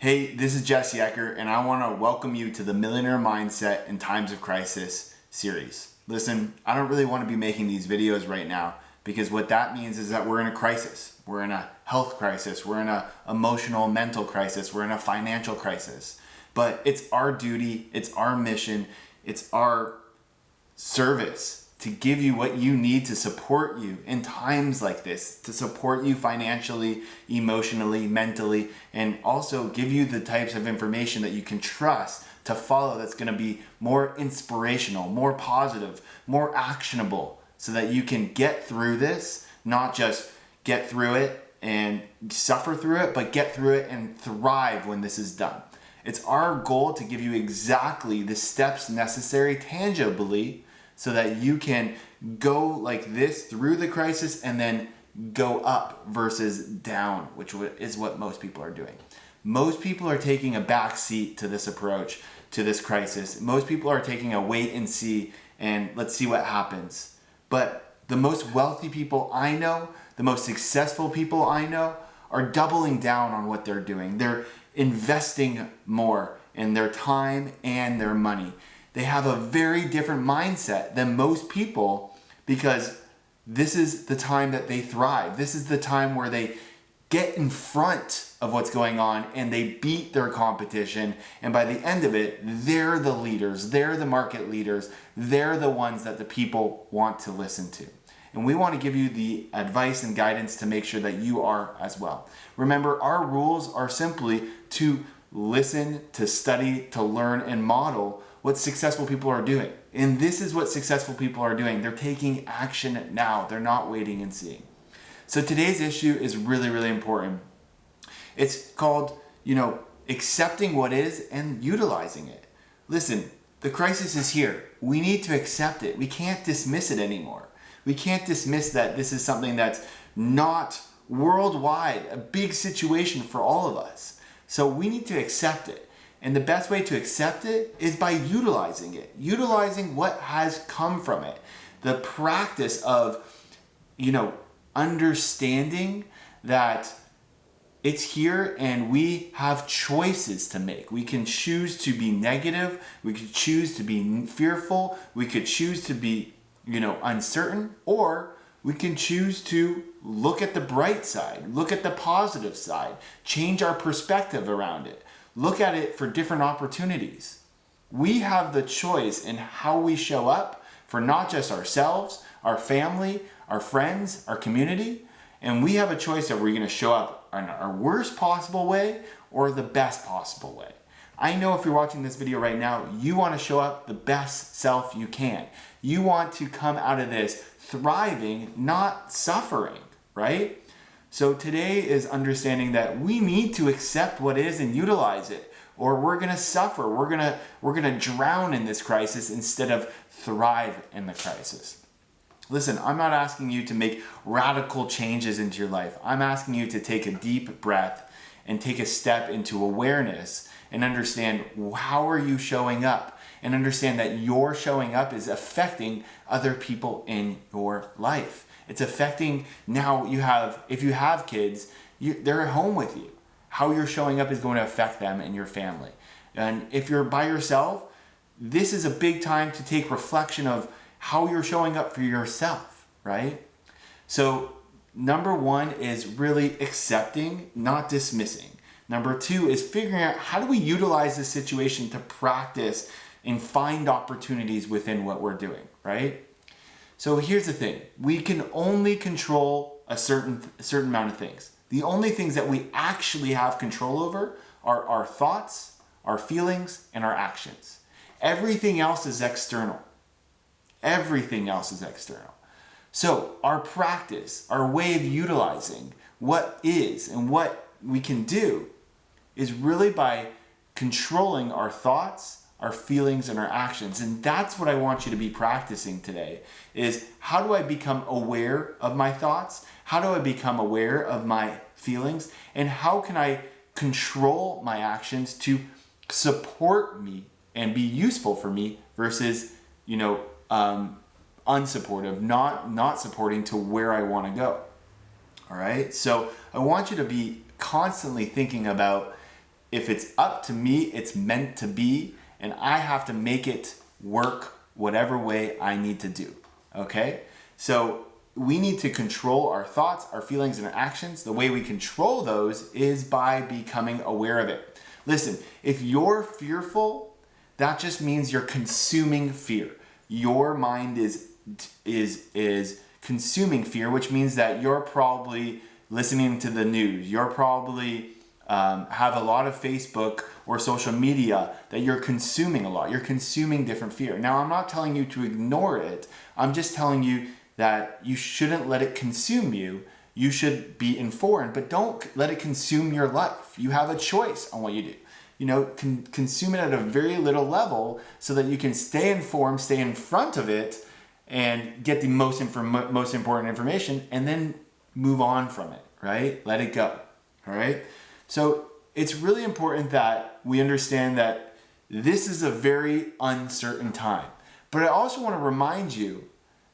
Hey, this is Jesse Eker, and I want to welcome you to the Millionaire Mindset in Times of Crisis series. Listen, I don't really want to be making these videos right now because what that means is that we're in a crisis. We're in a health crisis. We're in an emotional, mental crisis. We're in a financial crisis. But it's our duty, it's our mission, it's our service to give you what you need to support you in times like this, to support you financially, emotionally, mentally, and also give you the types of information that you can trust to follow that's going to be more inspirational, more positive, more actionable, so that you can get through this, not just get through it and suffer through it, but get through it and thrive when this is done. It's our goal to give you exactly the steps necessary tangibly so that you can go like this through the crisis and then go up versus down, which is what most people are doing. Most people are taking a backseat to this approach, to this crisis. Most people are taking a wait and see and let's see what happens. But the most wealthy people I know, the most successful people I know, are doubling down on what they're doing. They're investing more in their time and their money. They have a very different mindset than most people because this is the time that they thrive. This is the time where they get in front of what's going on and they beat their competition. And by the end of it, they're the leaders. They're the market leaders. They're the ones that the people want to listen to. And we want to give you the advice and guidance to make sure that you are as well. Remember, our rules are simply to listen, to study, to learn, and model what successful people are doing. And this is what successful people are doing. They're taking action now. They're not waiting and seeing. So today's issue is really, really important. It's called, accepting what is and utilizing it. Listen, the crisis is here. We need to accept it. We can't dismiss it anymore. We can't dismiss that this is something that's not worldwide, a big situation for all of us. So we need to accept it. And the best way to accept it is by utilizing it, utilizing what has come from it. The practice of, understanding that it's here and we have choices to make. We can choose to be negative. We could choose to be fearful. We could choose to be, uncertain, or we can choose to look at the bright side, look at the positive side, change our perspective around it. Look at it for different opportunities. We have the choice in how we show up for not just ourselves, our family, our friends, our community, and we have a choice of we're going to show up in our worst possible way or the best possible way. I know if you're watching this video right now, you want to show up the best self you can. You want to come out of this thriving, not suffering, right? So today is understanding that we need to accept what is and utilize it, or we're going to suffer. We're going to drown in this crisis instead of thrive in the crisis. Listen, I'm not asking you to make radical changes into your life. I'm asking you to take a deep breath and take a step into awareness and understand how are you showing up, and understand that your showing up is affecting other people in your life. It's affecting now if you have kids, they're at home with you. How you're showing up is going to affect them and your family. And if you're by yourself, this is a big time to take reflection of how you're showing up for yourself, right? So number one is really accepting, not dismissing. Number two is figuring out how do we utilize this situation to practice and find opportunities within what we're doing, right? So here's the thing. We can only control a certain amount of things. The only things that we actually have control over are our thoughts, our feelings, and our actions. Everything else is external. Everything else is external. So our practice, our way of utilizing what is and what we can do is really by controlling our thoughts, our feelings, and our actions. And that's what I want you to be practicing today is how do I become aware of my thoughts? How do I become aware of my feelings? And how can I control my actions to support me and be useful for me versus, unsupportive, not supporting to where I want to go. All right. So I want you to be constantly thinking about if it's up to me, it's meant to be, and I have to make it work whatever way I need to do. Okay? So we need to control our thoughts, our feelings, and actions. The way we control those is by becoming aware of it. Listen, if you're fearful, that just means you're consuming fear. Your mind is consuming fear, which means that you're probably listening to the news. You're probably have a lot of Facebook or social media that you're consuming a lot. You're consuming different fear. Now, I'm not telling you to ignore it. I'm just telling you that you shouldn't let it consume you. You should be informed, but don't let it consume your life. You have a choice on what you do. You know, consume it at a very little level so that you can stay informed, stay in front of it, and get the most important information, and then move on from it, right? Let it go, all right? So it's really important that we understand that this is a very uncertain time. But I also want to remind you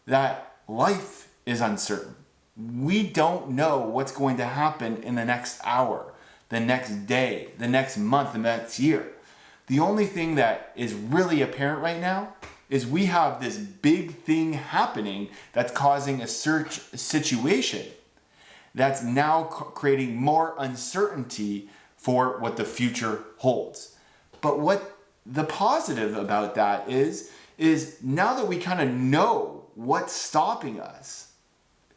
that life is uncertain. We don't know what's going to happen in the next hour, the next day, the next month, the next year. The only thing that is really apparent right now is we have this big thing happening that's causing a situation that's now creating more uncertainty for what the future holds. But what the positive about that is now that we kind of know what's stopping us,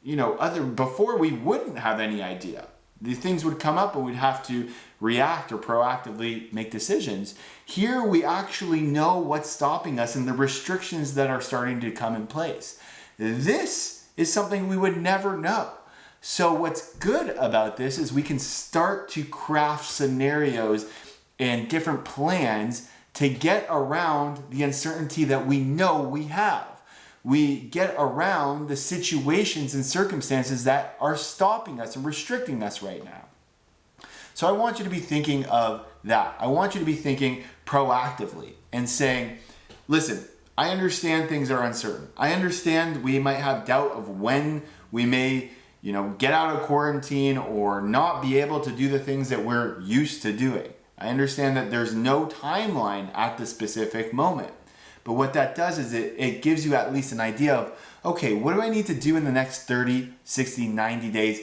you know, before we wouldn't have any idea. These things would come up and we'd have to react or proactively make decisions. Here we actually know what's stopping us and the restrictions that are starting to come in place. This is something we would never know. So what's good about this is we can start to craft scenarios and different plans to get around the uncertainty that we know we have. We get around the situations and circumstances that are stopping us and restricting us right now. So I want you to be thinking of that. I want you to be thinking proactively and saying, listen, I understand things are uncertain. I understand we might have doubt of when we may, get out of quarantine or not be able to do the things that we're used to doing. I understand that there's no timeline at the specific moment. But what that does is it gives you at least an idea of, okay, what do I need to do in the next 30, 60, 90 days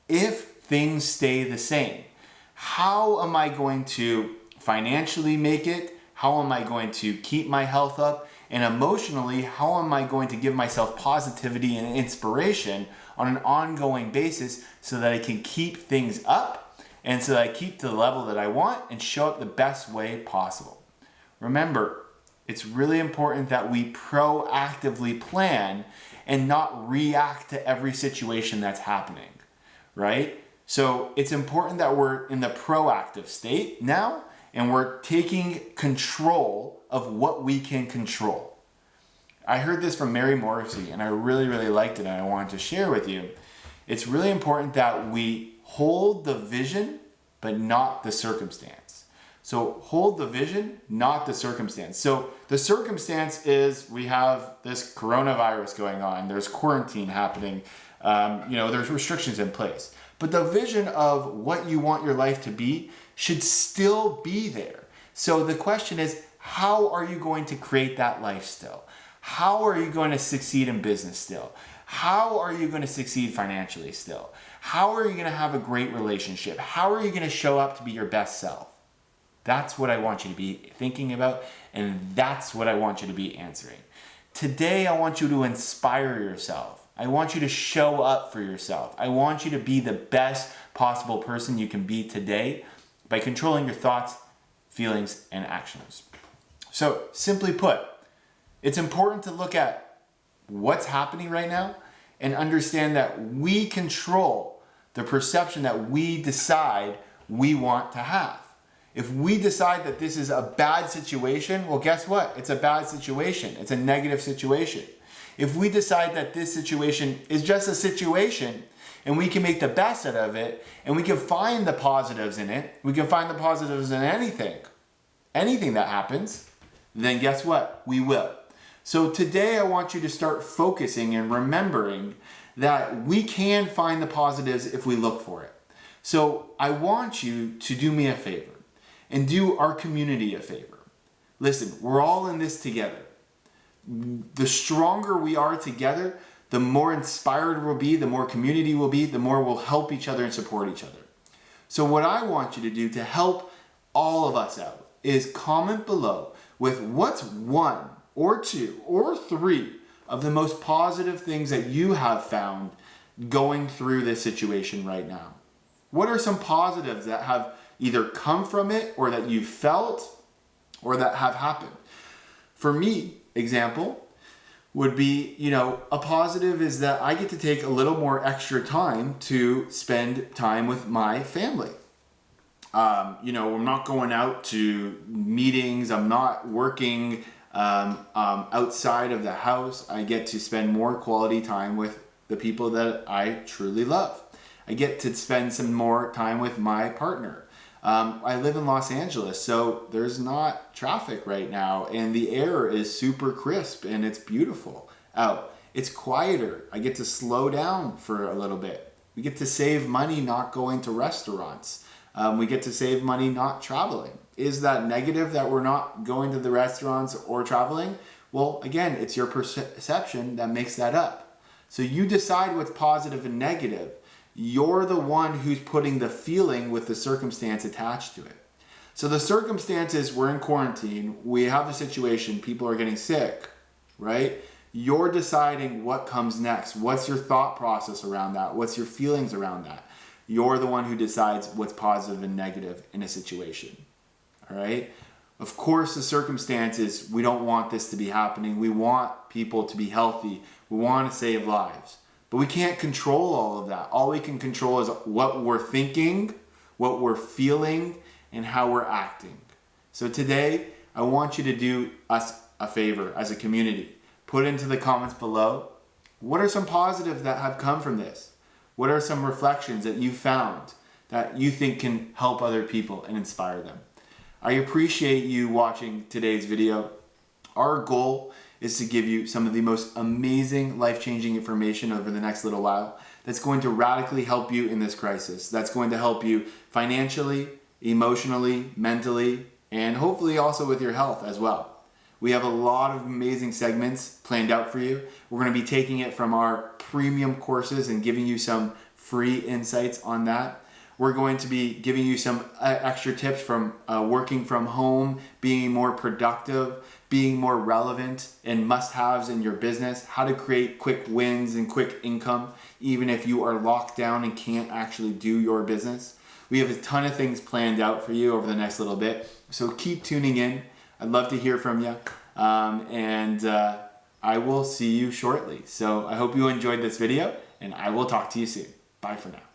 if things stay the same? How am I going to financially make it? How am I going to keep my health up? And emotionally, how am I going to give myself positivity and inspiration on an ongoing basis so that I can keep things up and so that I keep to the level that I want and show up the best way possible? Remember, it's really important that we proactively plan and not react to every situation that's happening, right? So it's important that we're in the proactive state now and we're taking control of what we can control. I heard this from Mary Morrissey and I really, really liked it and I wanted to share with you. It's really important that we hold the vision, but not the circumstance. So hold the vision, not the circumstance. So the circumstance is we have this coronavirus going on. There's quarantine happening. There's restrictions in place. But the vision of what you want your life to be should still be there. So the question is, how are you going to create that life still? How are you going to succeed in business still? How are you going to succeed financially still? How are you going to have a great relationship? How are you going to show up to be your best self? That's what I want you to be thinking about, and that's what I want you to be answering. Today, I want you to inspire yourself. I want you to show up for yourself. I want you to be the best possible person you can be today by controlling your thoughts, feelings, and actions. So, simply put, it's important to look at what's happening right now and understand that we control the perception that we decide we want to have. If we decide that this is a bad situation, well, guess what? It's a bad situation. It's a negative situation. If we decide that this situation is just a situation and we can make the best out of it and we can find the positives in it, we can find the positives in anything that happens, then guess what? We will. So today I want you to start focusing and remembering that we can find the positives if we look for it. So I want you to do me a favor. and do our community a favor. Listen, we're all in this together. The stronger we are together, the more inspired we'll be, the more community we'll be, the more we'll help each other and support each other. So what I want you to do to help all of us out is comment below with what's one or two or three of the most positive things that you have found going through this situation right now. What are some positives that have either come from it or that you felt or that have happened? For me, example would be, a positive is that I get to take a little more extra time to spend time with my family. I'm not going out to meetings. I'm not working outside of the house. I get to spend more quality time with the people that I truly love. I get to spend some more time with my partner. I live in Los Angeles, so there's not traffic right now, and the air is super crisp and it's beautiful out. It's quieter. I get to slow down for a little bit. We get to save money not going to restaurants. We get to save money not traveling. Is that negative that we're not going to the restaurants or traveling? Well, again, it's your perception that makes that up. So you decide what's positive and negative. You're the one who's putting the feeling with the circumstance attached to it. So the circumstances, we're in quarantine, we have a situation, people are getting sick, right? You're deciding what comes next. What's your thought process around that? What's your feelings around that? You're the one who decides what's positive and negative in a situation, all right? Of course, the circumstances, we don't want this to be happening. We want people to be healthy. We want to save lives. But we can't control all of that. All we can control is what we're thinking, what we're feeling, and how we're acting. So today, I want you to do us a favor as a community. Put into the comments below, what are some positives that have come from this? What are some reflections that you found that you think can help other people and inspire them? I appreciate you watching today's video. Our goal is to give you some of the most amazing, life-changing information over the next little while that's going to radically help you in this crisis. That's going to help you financially, emotionally, mentally, and hopefully also with your health as well. We have a lot of amazing segments planned out for you. We're going to be taking it from our premium courses and giving you some free insights on that. We're going to be giving you some extra tips from working from home, being more productive, being more relevant, and must-haves in your business, how to create quick wins and quick income, even if you are locked down and can't actually do your business. We have a ton of things planned out for you over the next little bit, so keep tuning in. I'd love to hear from you, and I will see you shortly. So I hope you enjoyed this video, and I will talk to you soon. Bye for now.